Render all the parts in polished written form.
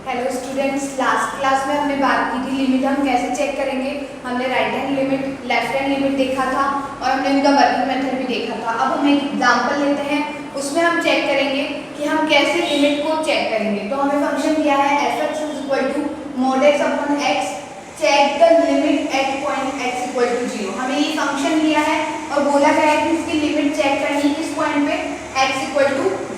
Hello students, last class में हमने बात की थी लिमिट हम कैसे चेक करेंगे। हमने right hand limit, left hand limit देखा था और हमने उनका वर्किंग मेथड भी देखा था। अब हम एक एग्जांपल लेते हैं, उसमें हम चेक करेंगे कि हम कैसे लिमिट को चेक करेंगे। तो हमें फंक्शन दिया है f(x) = mod x upon x, check the limit at point x = 0। हमें ये फंक्शन दिया है और बोला गया है कि इसकी लिमिट चेक करनी है किस पॉइंट पे, x =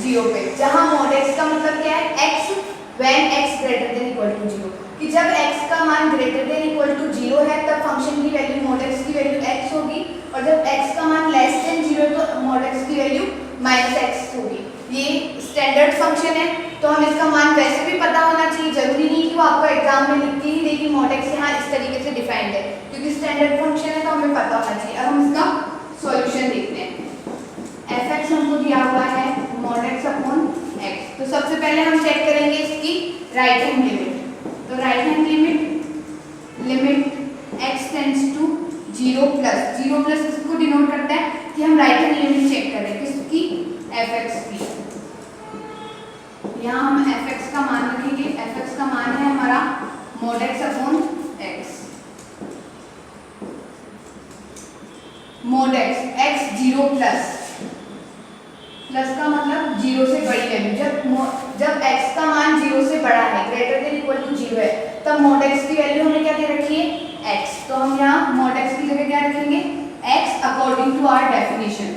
0 पे, जहां mod x का मतलब क्या है, x when x greater than equal to 0, कि जब x का मान greater than equal to 0 है तब फंक्शन की वैल्यू mod x की वैल्यू x होगी, और जब x का मान less than 0 तो mod x की वैल्यू -x होगी। ये स्टैंडर्ड फंक्शन है, तो हम इसका मान वैसे भी पता होना चाहिए, जरूरी नहीं कि वो आपको एग्जाम में लिख के ही दे कि mod x यहाँ इस तरीके से डिफाइंड है, क्योंकि स्टैंडर्ड फंक्शन है तो हमें पता होना चाहिए। अब हम इसका सॉल्यूशन देखते हैं। f(x) हमको दिया हुआ है mod x अपॉन x, तो सबसे पहले हम चेक करेंगे इसकी राइट हैंड लिमिट। तो right hand limit x tends to 0 plus इसको डिनोट करता है कि हम राइट हैंड लिमिट चेक कर रहे हैं किसकी, f(x) की। यहाँ हम f(x) का मान रखेंगे, f(x) का मान है हमारा mod x upon x। mod x 0 plus का मतलब 0 से बड़ी वैल्यू, जब x का मान 0 से बड़ा है, ग्रेटर देन इक्वल टू 0 है, तब mod x की वैल्यू हमें क्या दे रखी है, x। तो हम यहाँ mod x की जगह क्या रखेंगे, x according to our definition,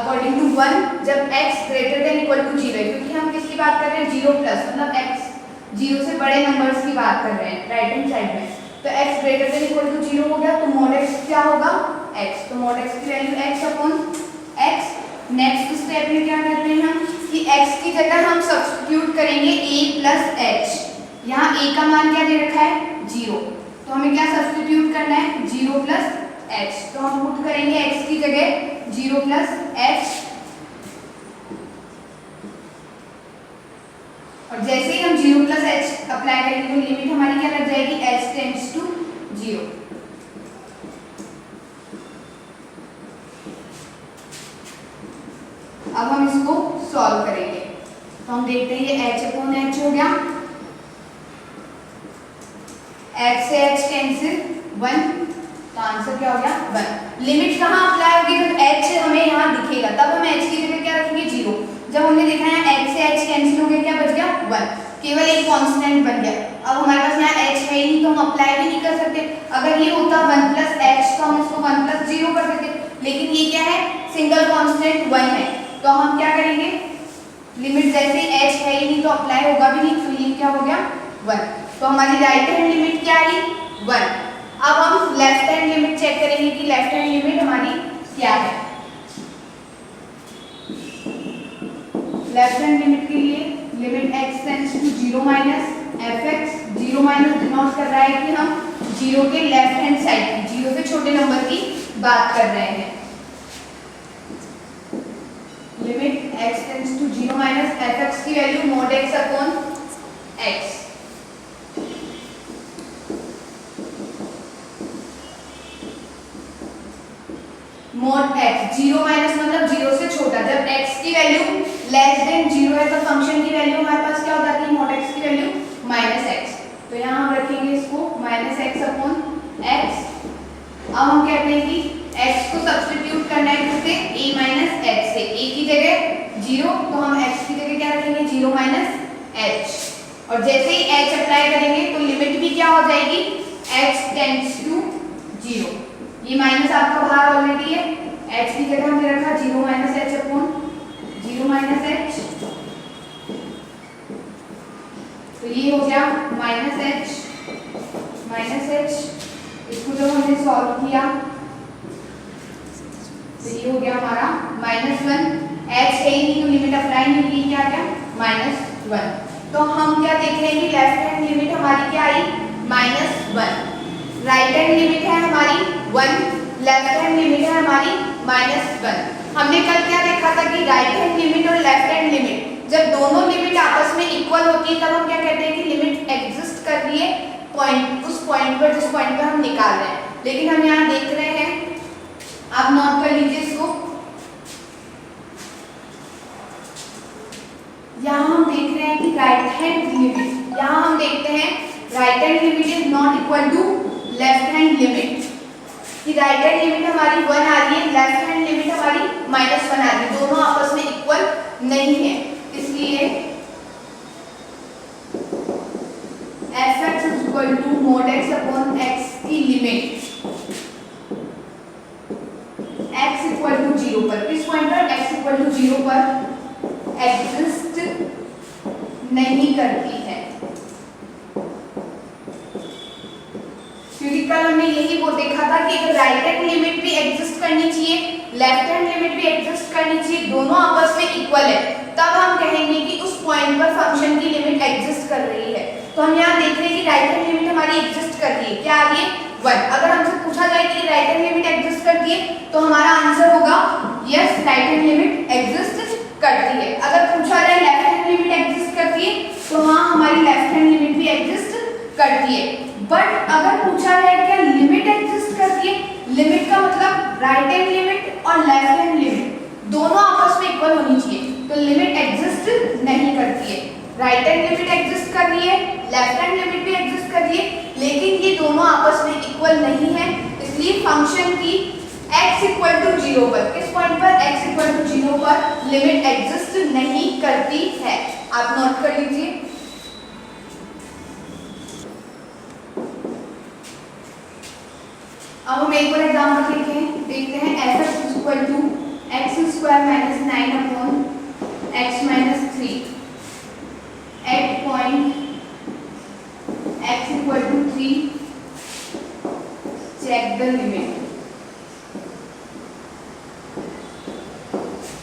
according to 1, जब x greater than equal to 0 है, क्योंकि हम किसकी बात कर रहे हैं, 0 प्लस, मतलब x 0 से बड़े नंबर्स की बात कर रहे हैं राइट हैंड साइड में। तो x greater than equal to 0 हो गया, तो mod x क्या होगा, x। तो mod x की value x upon x। Next step में क्या कर रहे हैं हम कि x की जगह हम सब्स्टिट्यूट करेंगे a प्लस h। यहाँ a का मान क्या दे रखा है, 0, तो हमें क्या सब्स्टिट्यूट करना है, 0 प्लस h। तो हम पुट करेंगे x की जगह 0 प्लस h, और जैसे ही हम 0 प्लस h अप्लाई करेंगे तो लिमिट हमारी क्या लग जाएगी, h टेंड्स टू 0। अब हम इसको सॉल्व करेंगे, तो हम देखते हैं ये h अपॉन h हो गया, h से h कैंसिल 1, तो आंसर क्या हो गया 1। लिमिट कहाँ अप्लाई होगी, जब h हमें यहाँ दिखेगा तब हम h की जगह क्या रखेंगे, 0। जब हमने देखा है h से h कैंसिल हो गया, क्या बच गया 1, केवल एक कांस्टेंट बन गया। अब हमारे पास यहाँ h है ही नहीं तो हम अप्लाई भी नहीं कर सकते। अगर ये होता 1 प्लस h तो हम इसको 1 प्लस 0 कर देते, लेकिन ये क्या है, सिंगल कांस्टेंट 1 है, तो हम क्या करेंगे, लिमिट जैसे h है ही नहीं तो अप्लाई होगा भी नहीं, तो ये क्या हो गया 1। तो हमारी राइट हैंड लिमिट क्या आई, 1। अब हम लेफ्ट हैंड लिमिट चेक करेंगे कि लेफ्ट हैंड लिमिट हमारी क्या है। लेफ्ट हैंड लिमिट के लिए limit x tends to 0 minus f(x), 0 minus denote कर रहा है कि हम 0 के लेफ्ट हैंड साइड की, 0 से छोटे नंबर की बात कर रहे हैं। Limit x tends to 0 minus f(x) की value mod x upon x। mod x 0 minus मतलब 0 से छोटा, जब x की वैल्यू लेस देन 0 है तो फंक्शन की वैल्यू हमारे पास क्या हो जाती है, mod x की वैल्यू -x। तो यहाँ हम रखेंगे इसको -x अपॉन x। अब हम कहते हैं कि x को सब्स्टिट्यूट करना है किससे, a माइनस h से, a की जगह 0 तो हम x की जगह क्या रखेंगे, 0 माइनस h, और जैसे ही h अप्लाई करेंगे तो लिमिट भी क्या हो जाएगी, h टेंड्स टू 0। ये माइनस आपका बाहर ऑलरेडी है, h की जगह हमने रखा 0 minus h upon 0 minus h, तो ये हो गया -h, इसको जब हमने सॉल्व किया तो ये हो गया हमारा -1। h है ही नहीं तो लिमिट अप्लाई नहीं की, क्या गया -1। तो हम क्या देख रहे हैं कि लेफ्ट हैंड लिमिट हमारी क्या आई, -1। राइट हैंड लिमिट है हमारी 1, लेफ्ट हैंड लिमिट है हमारी -1। हमने कल क्या देखा था कि राइट हैंड लिमिट और लेफ्ट हैंड लिमिट, जब दोनों लिमिट आपस में इक्वल होती है तब हम क्या कहते हैं कि लिमिट एग्जिस्ट कर रही है पॉइंट, उस पॉइंट पर जिस पॉइंट पर हम निकाल रहे हैं। लेकिन हम यहाँ देख रहे हैं, आप नोट कर लीजिए इसको, यहाँ हम देख रहे हैं कि right hand limit right hand limit is not equal to left hand limit, कि राइट हैंड लिमिट हमारी 1 आ रही है, लेफ्ट हैंड लिमिट हमारी -1 आ रही है, दोनों आपस में इक्वल नहीं है, इसलिए fx is equal to mod x upon x की लिमिट x इक्वल टू 0 पर, किस पॉइंट पर, x इक्वल टू 0 पर एग्जिस्ट नहीं करती है। क्योंकि कल हमने यही वो देखा था कि राइट हैंड लिमिट भी एग्जिस्ट करनी चाहिए, लेफ्ट हैंड लिमिट भी एग्जिस्ट करनी चाहिए, दोनों आपस में इक्वल है, तब हम कहेंगे कि उस पॉइंट पर फंक्शन की लिमिट एग्जिस्ट कर रही है। तो हम यहाँ देख रहे हैं कि राइट हैंड लिमिट हमारी एग्जिस्ट कर रही है, क्या आ रही है 1। अगर हमसे पूछा जाए कि राइट हैंड लिमिट एग्जिस्ट करती है तो हमारा आंसर होगा yes, right hand limit exist करती है। अगर पूछा जाए लेफ्ट हैंड लिमिट एग्जिस्ट करती है तो हाँ, हमारी लेफ्ट हैंड लिमिट भी एग्जिस्ट करती है। बट अगर पूछा जाए क्या लिमिट एग्जिस्ट करती है, लिमिट का मतलब राइट हैंड लिमिट और लेफ्ट हैंड लिमिट दोनों आपस में इक्वल होनी चाहिए, तो लिमिट एग्जिस्ट नहीं करती है। राइट हैंड लिमिट एग्जिस्ट कर रही है, लेफ्ट हैंड लिमिट भी एग्जिस्ट कर रही है, लेकिन ये दोनों आपस में इक्वल नहीं है, इसलिए फंक्शन की x इक्वल टू 0 पर, किस पॉइंट पर, x इक्वल टू 0 पर लिमिट एग्जिस्ट नहीं करती है। आप नोट कर लीजिए। अब हम एक और एग्जांपल देखते हैं fx is equal to x square minus 9 upon x minus 3 at point x equal to 3, check the limit.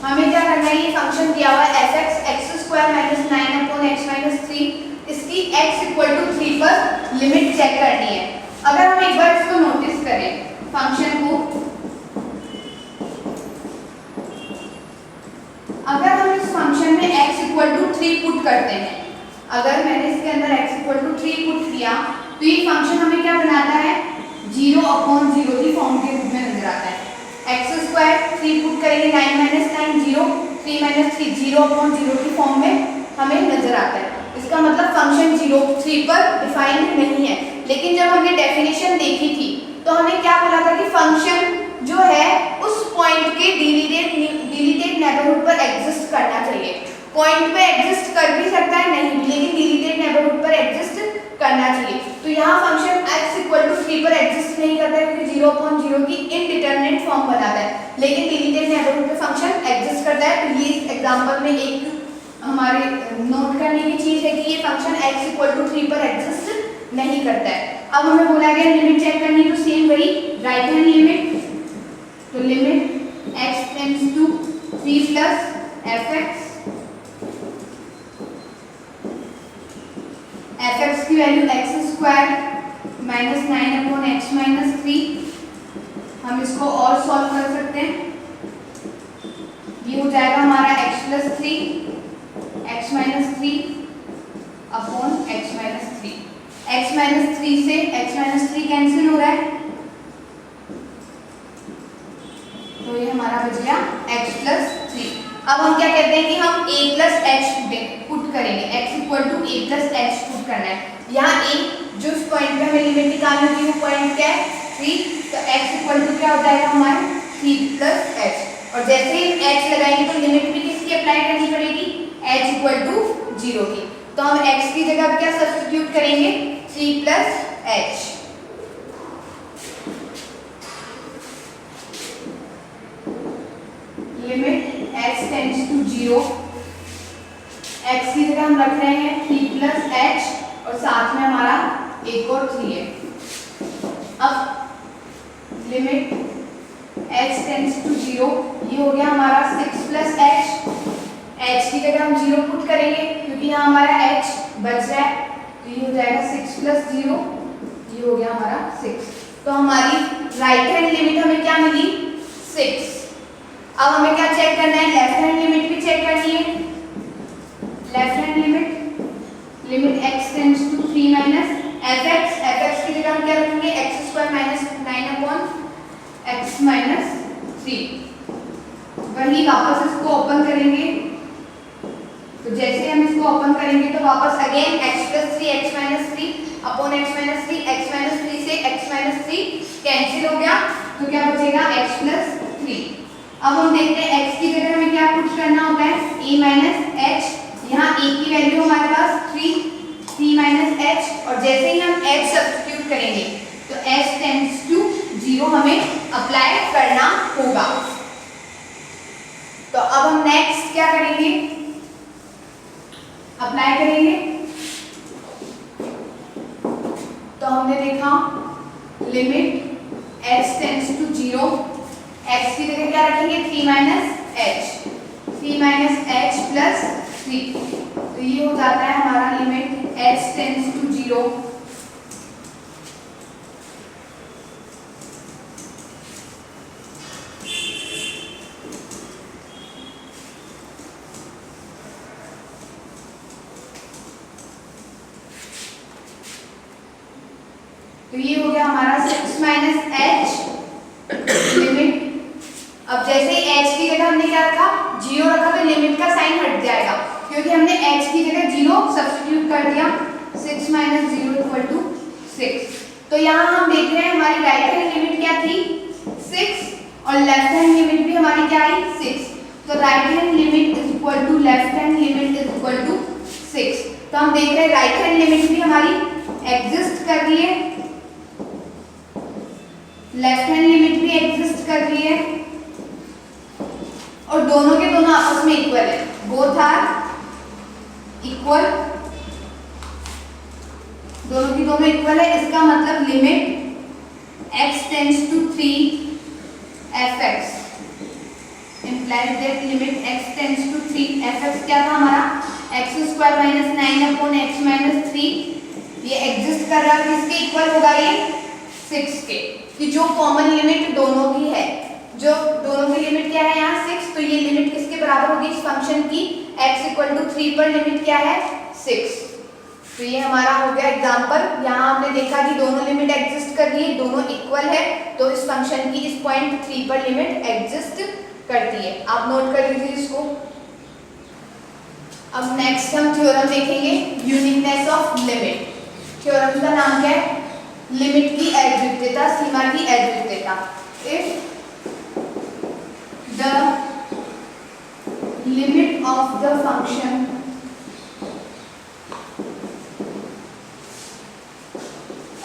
हमें क्या करना है, ये फंक्शन दिया हुआ है fx x square minus 9 upon x minus 3, इसकी x इक्वल टू 3 पर लिमिट चेक करनी है। अगर हम एक बार इसको नोटिस करें फंक्शन को, अगर हम इस फंक्शन में x इक्वल टू 3 पुट करते हैं, अगर मैंने इसके अंदर x इक्वल टू 3 पुट किया तो ये फंक्शन हमें क्या बनाता है, 0 अपॉन 0 की फॉर्म के रूप में नजर आता है। x स्क्वायर 3 पुट करेंगे, 9 माइनस 9 0, 3 माइनस 3 0 अपॉन 0 की फॉर्म में हमें नजर आता है। इसका मतलब फंक्शन 3 पर डिफाइंड नहीं है। लेकिन जब हमने डेफिनेशन देखी थी तो हमें क्या बोला था कि फंक्शन जो है उस पॉइंट के डिलीटेड नेबरहुड पर एग्जिस्ट करना चाहिए। पॉइंट पे एग्जिस्ट कर भी सकता है, नहीं भी, लेकिन डिलीटेड नेबरहुड पर एग्जिस्ट करना चाहिए। तो यहाँ फंक्शन x इक्वल टू 3 पर एग्जिस्ट नहीं करता है क्योंकि 0 अपॉन 0 की इनडिटरमिनेट फॉर्म बनाता है, लेकिन डिलीटेड नेबरहुड पे फंक्शन एग्जिस्ट करता है। तो ये एग्जांपल में एक हमारे नोट करने की चीज है कि ये फंक्शन x इक्वल टू 3 पर एग्जिस्ट नहीं करता है। अब हमें बोला गया लिमिट चेक करनी, तो सेम वही राइट हैंड लिमिट, तो limit x tends to 3 plus fx की value x square minus 9 upon x minus 3। हम इसको और सॉल्व कर सकते हैं, ये हो जाएगा हमारा x plus 3 x minus 3 upon x minus 3। x minus 3 से x माइनस 3 कैंसिल हो रहा है, तो ये हमारा बच गया x प्लस 3। अब हम क्या कहते हैं कि हम a प्लस h पुट करेंगे, x equal to a plus h put करना है। यहाँ a जो इस पॉइंट पे हमें लिमिट निकालनी होगी वो पॉइंट क्या है 3, तो x इक्वल टू क्या हो जाएगा हमारा 3 प्लस h, और जैसे ही h लगाएंगे तो लिमिट भी किसकी अप्लाई करनी पड़ेगी, h इक्वल टू 0 की। तो हम x की जगह क्या सब्स्टिट्यूट करेंगे 3 plus h। Limit x tends to 0, x की जगह हम रख रहे हैं 3 प्लस h और साथ में हमारा एक और 3 है। अब लिमिट x टेंड्स टू 0, ये हो गया हमारा 6 प्लस h की जगह हम 0 पुट करेंगे क्योंकि यहाँ हमारा h बच रहा है, तो ये हो जाएगा 6 प्लस 0, ये हो गया हमारा 6। तो हमारी राइट हैंड लिमिट हमें क्या मिली 6। अब हमें क्या चेक करना है, लेफ्ट हैंड लिमिट भी चेक करनी है। Left hand limit x tends to 3 minus fx की जगह हम क्या रखेंगे x square minus 9 upon x minus 3। वही वापस इसको ओपन करेंगे, तो जैसे हम इसको ओपन करेंगे तो वापस again x plus 3 x minus 3 upon x minus 3, x minus 3 से x माइनस 3 कैंसिल हो गया, तो क्या बचेगा x प्लस 3। अब हम देखते हैं x की जगह हमें क्या पुट करना होता है, e माइनस h, यहाँ e की वैल्यू हमारे पास 3, c माइनस h, और जैसे ही हम h सब्स्टिट्यूट करेंगे तो h टेंड्स टू 0 हमें अप्लाई करना होगा। तो अब हम नेक्स्ट क्या करेंगे, अप्लाई करेंगे। तो हमने देखा limit h tends to 0, x की जगह क्या रखेंगे 3 माइनस h प्लस 3, तो ये हो जाता है हमारा लिमिट h टेंड्स टू 0 तो ये हो गया हमारा 6 माइनस h लिमिट। अब जैसे ही h की जगह हमने क्या रखा 0 रखा, तो लिमिट का साइन हट जाएगा क्योंकि हमने h की जगह 0 सब्स्टिट्यूट कर दिया। 6 माइनस 0 इक्वल टू 6। तो यहाँ हम देख रहे हैं हमारी राइट हैंड लिमिट क्या थी 6 और लेफ्ट हैंड लिमिट भी हमारी क्या आई 6। तो right hand limit is equal to left hand limit is equal to 6। तो हम देख रहे हैं राइट हैंड लिमिट भी हमारी एग्जिस्ट कर रही है, लेफ्ट हैंड लिमिट भी एग्जिस्ट कर रही है, और दोनों के दोनों आपस में इक्वल है, बोथ आर इक्वल, दोनों की दोनों इक्वल है। इसका मतलब limit x tends to 3 fx implies that limit x tends to 3 fx क्या था हमारा x square minus 9 upon x minus 3, ये एग्जिस्ट कर रहा है, किसके इक्वल होगा ये 6 के, कि जो कॉमन लिमिट दोनों की है, जो दोनों की लिमिट क्या है यहाँ 6, तो ये लिमिट किसके बराबर होगी इस फंक्शन की x इक्वल टू 3 पर लिमिट क्या है 6। तो ये हमारा हो गया एग्जांपल। यहाँ हमने देखा कि दोनों लिमिट एग्जिस्ट कर रही है, दोनों इक्वल है, तो इस फंक्शन की इस पॉइंट 3 पर लिमिट एग्जिस्ट करती है। आप नोट कर लीजिए इसको। अब नेक्स्ट हम थ्योरम देखेंगे, यूनिकनेस ऑफ लिमिट। थ्योरम का नाम क्या है, लिमिट की अद्वितीयता, सीमा की अद्वितीयता। If the limit of the function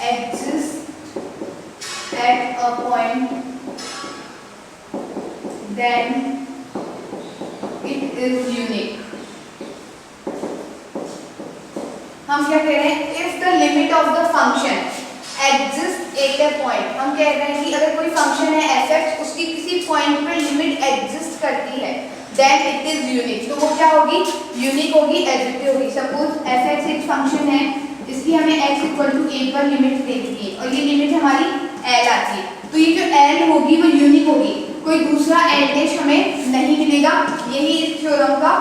exists at a point, then it is unique. हम क्या कह रहे हैं, if the limit of the function exists at a point, हम कह रहे हैं कि अगर कोई फंक्शन है fx, उसकी किसी पॉइंट पर लिमिट एग्जिस्ट करती है, then it is unique। तो वो क्या होगी, यूनिक होगी, अद्वितीय होगी। सपोज fx एक फंक्शन है, इसकी हमें x इक्वल टू a पर लिमिट देखनी है और ये लिमिट हमारी l आती है, तो ये जो l होगी वो यूनिक होगी, कोई दूसरा l डैश हमें नहीं मिलेगा। यही इस थ्योरम का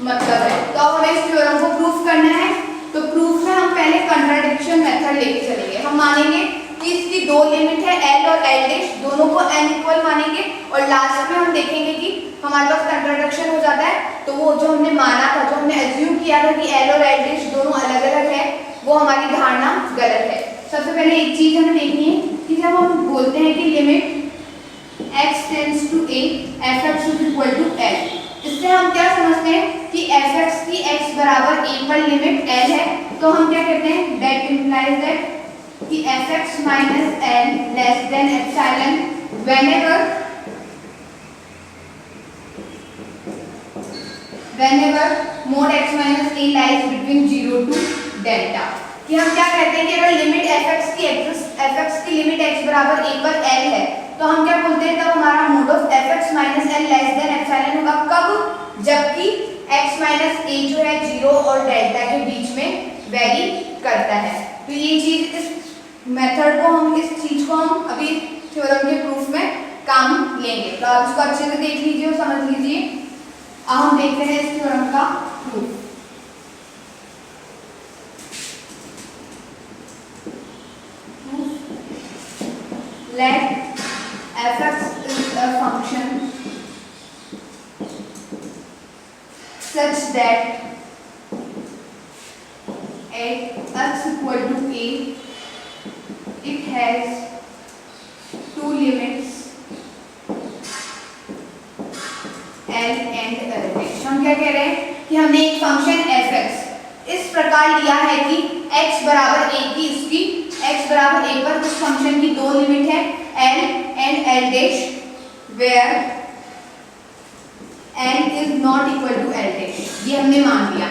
मतलब है। तो अब हमें इस थ्योरम को प्रूफ करना है, तो प्रूफ में हम पहले कंट्राडिक्शन मेथड लेके चलेंगे। हम मानेंगे कि इसकी दो लिमिट है l और l डैश, दोनों को n इक्वल मानेंगे, और लास्ट में हम देखेंगे कि हमारे पास कंट्राडिक्शन हो जाता है, तो वो जो हमने माना था, जो हमने अज्यूम किया था कि l और l डैश दोनों अलग अलग है, वो हमारी धारणा गलत है। सबसे पहले एक चीज हमें देखनी है कि जब हम बोलते हैं कि limit x tends to a fx is equal to l, इससे हम क्या समझते हैं कि fx की x बराबर a पर लिमिट l है, तो हम क्या कहते हैं, दैट इंप्लाइज दैट कि fx minus l less than epsilon whenever mod x minus a lies between 0 to delta. कि हम क्या कहते हैं कि अगर लिमिट fx की लिमिट x बराबर a पर l है, तो हम क्या बोलते हैं, तब हमारा mode of fx minus l less than epsilon होगा। कब, जबकि x माइनस a जो है 0 और डेल्टा के बीच में वेरी करता है। तो ये चीज, इस मेथड को हम, इस चीज को हम अभी थ्योरम के प्रूफ में काम लेंगे, तो आप इसको अच्छे से देख लीजिए और समझ लीजिए। अब हम देखते हैं इस थ्योरम का proof. Let fx is a function such that at x equal to a, it has two limits L and L। हम क्या कह रहे हैं कि हमने एक फंक्शन fx इस प्रकार लिया है कि x बराबर a की इसकी x बराबर a पर उस फंक्शन की दो लिमिट है L and L dash, where L is not equal to L dash. ये हमने मान लिया,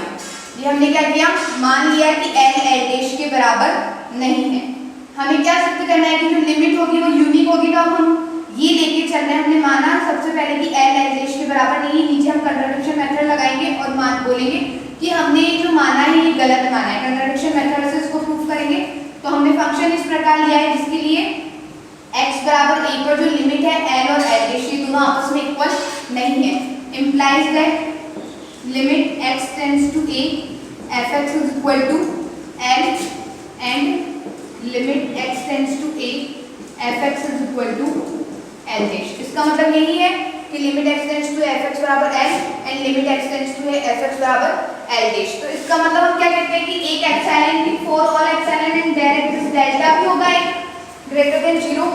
ये हमने क्या किया, मान लिया कि L L डैश के बराबर नहीं है। हमें क्या सिद्ध करना है कि जो लिमिट होगी वो यूनिक होगी, तो अब हम ये लेके चल रहे हैं। हमने माना सबसे पहले कि L L डैश के बराबर नहीं है, नीचे हम कंट्राडिक्शन मेथड लगाएंगे और मान बोलेंगे कि हमने जो माना है ये गलत माना है। कंट्राडिक्शन मेथड से इसको प्रूफ करेंगे। तो हमने फंक्शन इस प्रकार लिया है जिसके लिए x बराबर a पर जो लिमिट है L और L डैश ये दोनों आपस में इक्वल नहीं है। implies that limit x tends to a fx is equal to L and limit x tends to a fx is equal to L dash. इसका मतलब यही है कि limit x tends to fx बराबर L and limit x tends to fx बराबर L dash. तो इसका मतलब हम क्या कहते हैं कि एक एप्सिलॉन की for all epsilon and direct delta भी होगा एक ग्रेटर देन 0।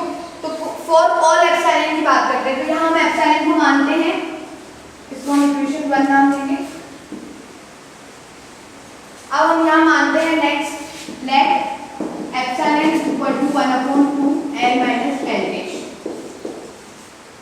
तो फॉर ऑल एप्सिलॉन की बात करते हैं, तो यहाँ हम एप्सिलॉन को मानते हैं, इसको हम इक्वेशन 1 नाम देंगे। अब हम यहाँ मानते हैं next let epsilon is equal to 1/2 L minus L dash,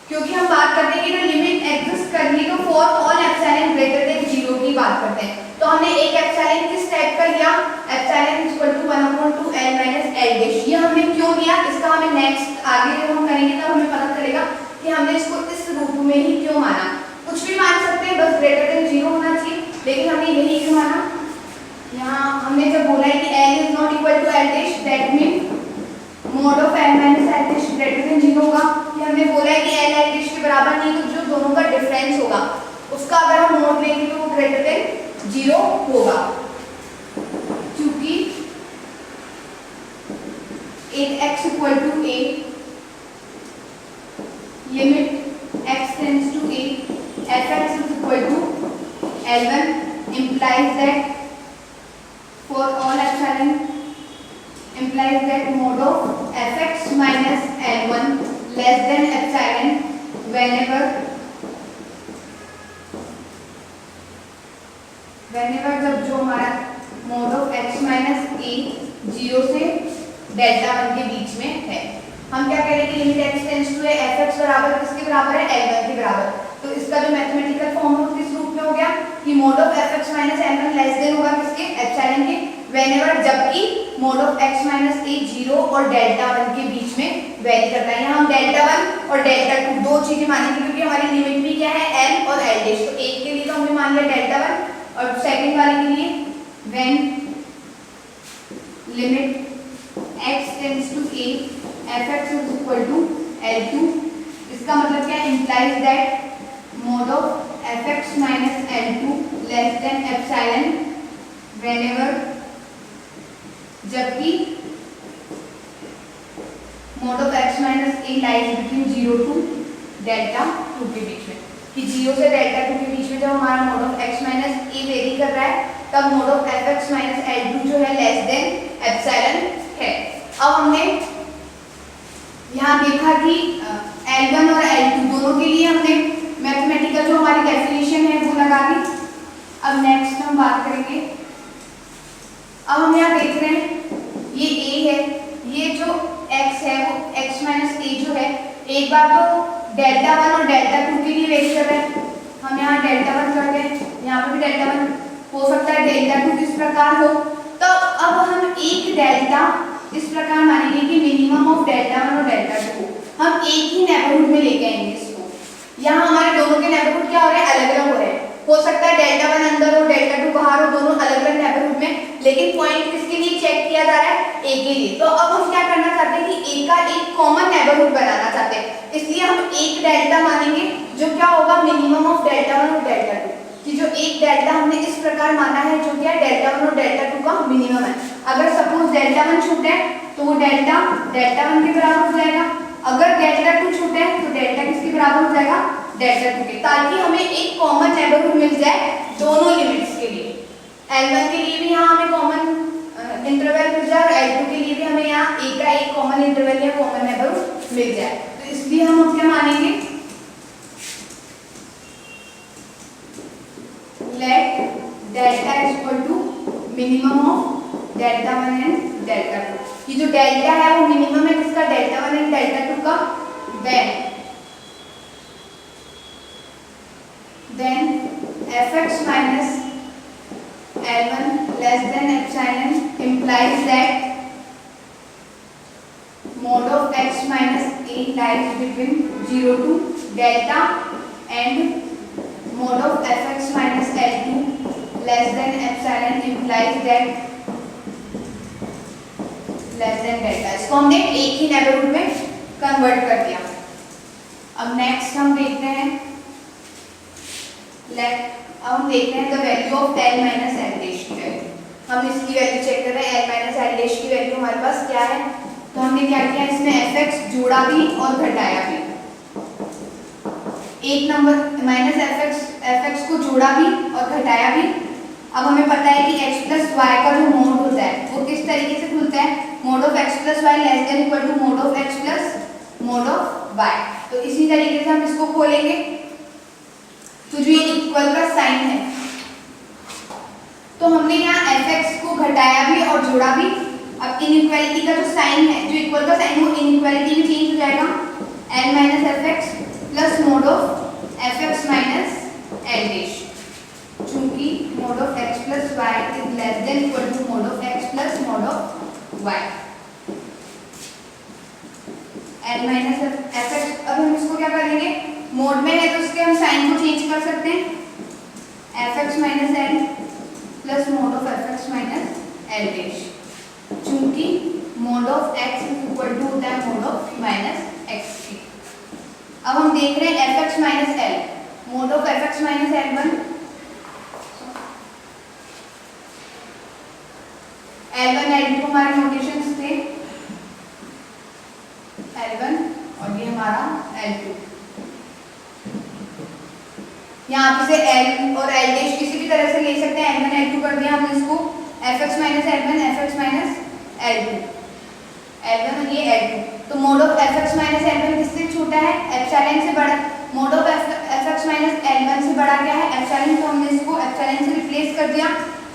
क्योंकि हम बात करते हैं कि जो लिमिट एग्जिस्ट कर रही है तो for all epsilon greater than 0 की बात करते हैं। तो हमने एक एप्सिलॉन किस टाइप का लिया, epsilon is equal to 1/2 L minus L dash. ये हमने क्यों लिया, इसका हमें नेक्स्ट आगे जब हम करेंगे तब हमें पता चलेगा कि हमने इसको इस रूप में ही क्यों माना। कुछ भी मान सकते हैं, बस ग्रेटर देन 0 होना चाहिए, लेकिन हमने यही क्यों माना। यहाँ हमने जब बोला है कि L is not equal to L dash, that mean mod of L minus L dash greater than 0 होगा। कि हमने बोला है कि L L डैश के बराबर नहीं, तो जो दोनों का डिफरेंस होगा उसका अगर हम मोड लेंगे तो वो ग्रेटर देन 0 होगा, क्योंकि एक x equal to a limit x tends to a fx is equal to L1 implies that for all epsilon implies that mod of fx minus L1 less than epsilon whenever जब जो हमारा mod of x minus a 0 से delta 1 के बीच में है। हम क्या कह रहे हैं कि limit x tends to fx बराबर किसके बराबर है, L1 के बराबर। तो इसका जो मैथमेटिकल फॉर्म किस रूप में हो गया कि mod of fx minus L1 less than होगा किसके, एप्सिलॉन के, व्हेनेवर जबकि mod of x minus a 0 और डेल्टा 1 के बीच में वेरी करता है। यहाँ हम डेल्टा 1 और डेल्टा 2 दो चीजें मानेंगे, क्योंकि हमारी लिमिट भी क्या है L और L डैश। तो एक के लिए तो हमने मान लिया डेल्टा 1 और सेकंड वाले के लिए when limit x tends to a fx is equal to L2। इसका मतलब क्या, implies that mod of fx minus L2 less than epsilon whenever जबकि mod of x minus a lies between 0 to delta 2 के बीच में, कि 0 से delta 2 के बीच में जब हमारा mod of x minus a very कर रहा है तब mod of fx minus L2 जो है लेस देन एप्सिलॉन है। अब हमने यहाँ देखा कि L1 और L2 दोनों के लिए हमने मैथमेटिकल जो हमारी डेफिनेशन है वो लगा दी। अब नेक्स्ट हम बात करेंगे, अब हम यहाँ देख रहे हैं ये a है, ये जो x है वो x माइनस a जो है एक बार तो डेल्टा 1 और डेल्टा 2 के लिए वेरी कर रहे हैं। हम यहाँ डेल्टा 1 करते हैं, यहाँ पर भी डेल्टा 1 हो सकता है, डेल्टा 2 इस प्रकार हो। तो अब हम एक डेल्टा इस प्रकार मानेंगे कि मिनिमम ऑफ डेल्टा 1 और डेल्टा 2 हम एक ही नेबरहुड में लेके आएंगे इसको। यहाँ हमारे दोनों के नेबरहुड क्या हो रहे हैं, अलग अलग हो रहे हैं। हो सकता है डेल्टा 1 अंदर हो डेल्टा 2 बाहर हो, दोनों अलग अलग नेबरहुड में, लेकिन पॉइंट किसके लिए चेक किया जा रहा है, ए के लिए। तो अब हम क्या करना चाहते हैं कि ए का एक कॉमन नेबरहुड बनाना चाहते हैं, इसलिए हम एक डेल्टा मानेंगे जो क्या होगा मिनिमम ऑफ डेल्टा 1 और डेल्टा 2, कि जो एक डेल्टा हमने इस प्रकार माना है जो क्या डेल्टा 1 और डेल्टा 2 का मिनिमम है। अगर सपोज डेल्टा 1 छूटे तो वो डेल्टा 1 के बराबर हो जाएगा, अगर डेल्टा 2 छूटे तो डेल्टा किसके बराबर हो जाएगा, डेल्टा 2 के, ताकि हमें एक कॉमन नेबरहुड मिल जाए दोनों लिमिट्स के लिए। L1 के लिए भी यहाँ हमें कॉमन इंटरवल मिल जाए और L2 के लिए भी हमें यहाँ A का एक कॉमन इंटरवल या कॉमन नेबरहुड मिल जाए। तो इसलिए हम अब क्या मानेंगे, let delta is equal to minimum of delta 1 and delta 2। ये जो डेल्टा है वो मिनिमम है किसका, डेल्टा 1 एंड डेल्टा 2 का। then fx minus L1 less than epsilon implies that mod of x minus a lies between 0 to delta and mod of fx minus L2 less than epsilon implies that less than delta। इसको हमने एक ही neighbourhood में convert कर दिया। अब next हम देखते हैं, अब हम देखते हैं the value of L minus L dash की वैल्यू। हम इसकी वैल्यू चेक कर रहे हैं, L माइनस L डैश की वैल्यू हमारे पास क्या है। तो हमने क्या किया, इसमें fx जोड़ा भी और घटाया भी। एक नंबर माइनस fx को जोड़ा भी और घटाया भी। अब हमें पता है कि x प्लस वाई का जो मोड होता है वो किस तरीके से खुलता है, mod of x plus Y less than equal to mod of x plus mod of Y. तो इसी तरीके से हम इसको खोलेंगे। तो जो ये इक्वल का साइन है, तो हमने यहाँ fx को घटाया भी और जोड़ा भी। अब इनइक्वालिटी का जो साइन है, जो इक्वल का साइन वो इनइक्वालिटी में चेंज हो जाएगा, l minus fx plus mod of fx minus l dash, चूंकि mod of x plus y is less than equal to mod of x plus mod of y। l minus fx, अब हम इसको क्या करेंगे, mode में है तो उसके हम साइन को चेंज कर सकते हैं, fx minus l plus mod of fx minus l dash, चूंकि mod of x equal to होता है मोड ऑफ माइनस x के। अब हम देख रहे हैं fx minus l, mode of fx minus l1, L1 L2 हमारे नोटेशंस थे, L1 और ये हमारा L2। यहाँ पे से L और L डैश किसी भी तरह से ले सकते हैं, L1 L2 कर दिया हमने इसको, fx minus L1 fx minus L2, L1 और ये L2। तो mode of fx minus L1 किससे छोटा है, एप्सिलॉन से बड़ा। Mode of fx minus L1 से बड़ा क्या है, एप्सिलॉन। तो हमने इसको एप्सिलॉन से रिप्लेस कर दिया,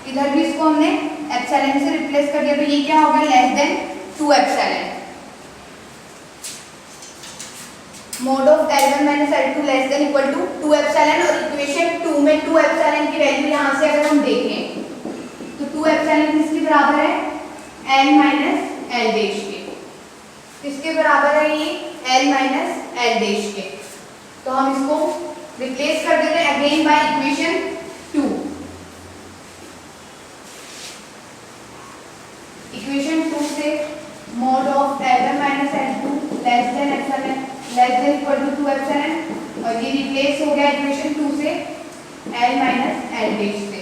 इधर भी इसको हमने एप्सिलॉन से रिप्लेस कर दिया। तो ये क्या होगा, less than 2 epsilon. Mod of L1 minus L2 less than equal to 2 epsilon. और इक्वेशन 2 में 2 एप्सिलॉन की वैल्यू यहाँ से अगर हम देखें तो 2 एप्सिलॉन किसके बराबर है, L माइनस L डैश के। किसके बराबर है ये, L माइनस L डैश के। तो हम इसको रिप्लेस कर देते हैं अगेन बाय इक्वेशन 2। इक्वेशन 2 से mod of L1 minus L2 less than epsilon less than equal to 2 epsilon, और ये रिप्लेस हो गया इक्वेशन 2 से L माइनस L डैश से।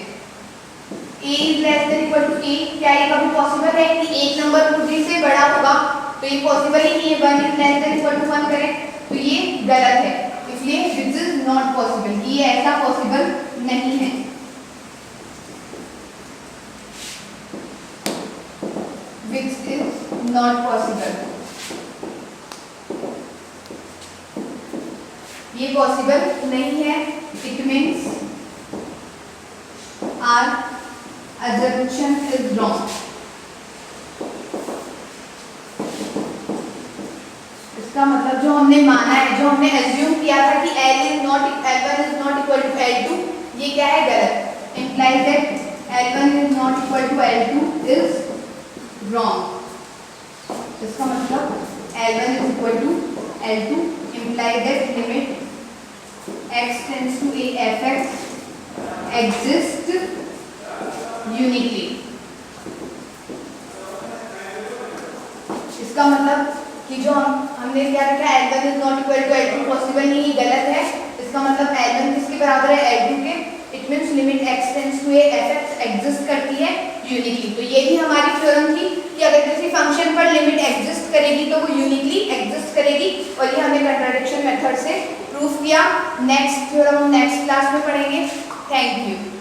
A is less than equal to A, क्या ये कभी पॉसिबल है कि एक नंबर दूसरे से बड़ा होगा, तो ये पॉसिबल ही नहीं है। 1 is less than equal to 1 करें तो ये गलत है, इसलिए दिस इज नॉट पॉसिबल, ये ऐसा पॉसिबल नहीं है। Which is not possible, ये पॉसिबल नहीं है। It means our assumption is wrong। इसका मतलब जो हमने माना है, जो हमने assume किया था कि L1 is not equal to L2, ये क्या है, गलत। implies that L1 is not equal to L2 is wrong। इसका मतलब L1 is equal to L2 implies that limit x tends to a fx exists uniquely। इसका मतलब कि जो हमने क्या लिखा, L1 is not equal to L2 possible नहीं, गलत है। इसका मतलब L1 किसके बराबर है, L2 के। It means limit x tends to a fx exist करती है यूनिकली। तो ये भी हमारी थ्योरम थी कि अगर किसी फंक्शन पर लिमिट एग्जिस्ट करेगी तो वो यूनिकली एग्जिस्ट करेगी, और ये हमने कंट्राडिक्शन मेथड से प्रूफ किया। नेक्स्ट थ्योरम हम नेक्स्ट क्लास में पढ़ेंगे। Thank you.